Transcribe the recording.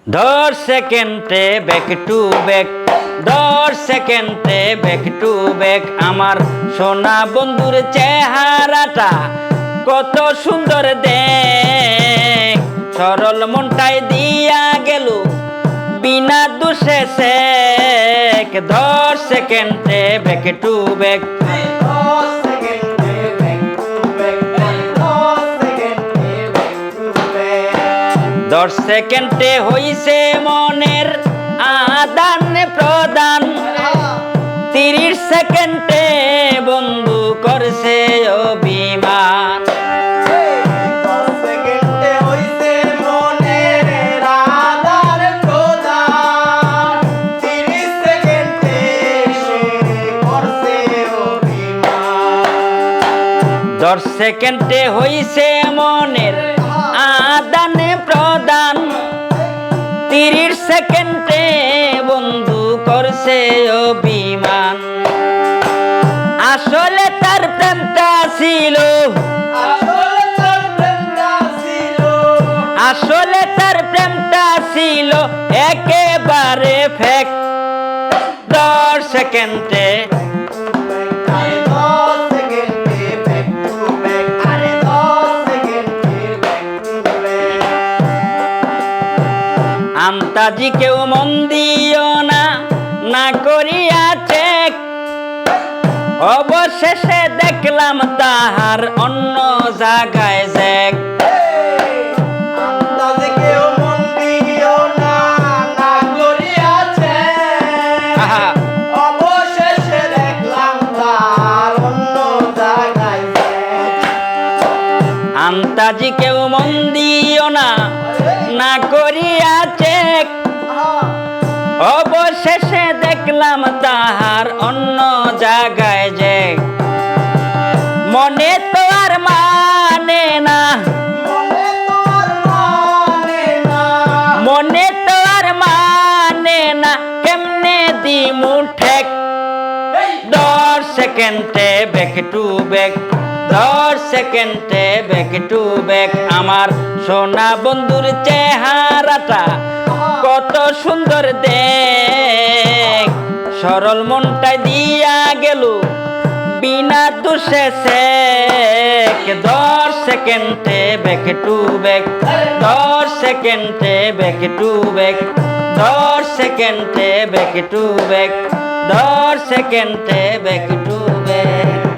10 সেকেন্ডে back to back, 10 সেকেন্ডে back to back. আমার সোনা বন্ধুর চেহারাটা কত সুন্দর দেখ, সরল মনটাই দিয়া গেল বিনা দোষে শেখ। 10 সেকেন্ডে ব্যাক টু ব্যাক, 10 সেকেন্ডে হইছে মনের আদান প্রদান, 30 সেকেন্ডে বন্ধু করছে অভিমান। 10 সেকেন্ডে হইছে মনের আদান প্রদান, 30 সেকেন্ডে সে করছে অভিমান। 10 সেকেন্ডে হইছে মনের আদান প্রদান, 30 সেকেন্ডে বন্ধু করছে অভিমান। আসলে তার প্রেমটা ছিল, আসলে তার প্রেমটা ছিল, আসলে তার প্রেমটা ছিল একেবারে ফেক। 10 সেকেন্ডে, আরে 10 সেকেন্ডে ব্যাক টু ব্যাক, আরে 10 সেকেন্ডে ব্যাক টু ব্যাক। আন্তাজি কেউ মন দিও না, না করিয়া চেক। অবশেষে দেখলাম তাহার অন্য জায়গায় জ্যাক। আন্দাজে কেউ মন দিও না, না করিয়াছে। আহা। অবশেষে দেখলাম তার অন্য জায়গায় জ্যাক। আন্তাজি কেউ মন দিও না, না করিয়া চেক। অবশেষে দেখলাম তাহার অন্য জায়গায় জ্যাক। মনে তো আর মানে না, মনে তো আর মানে না, মনে তো আর মানে না, কেমনে দিমু ঠেক। 10 সেকেন্ডে ব্যাক টু ব্যাক, 10 সেকেন্ডে ব্যাক টু ব্যাক। আমার সোনা বন্ধুর চেহারাটা কত সুন্দর দেখ, সরল মনটাই দিয়া গেল বিনা দোষে শেখ। 10 সেকেন্ডে ব্যাক টু ব্যাক, 10 সেকেন্ডে ব্যাক টু ব্যাক, 10 সেকেন্ডে ব্যাক টু ব্যাক, 10 সেকেন্ডে ব্যাক টু ব্যাক।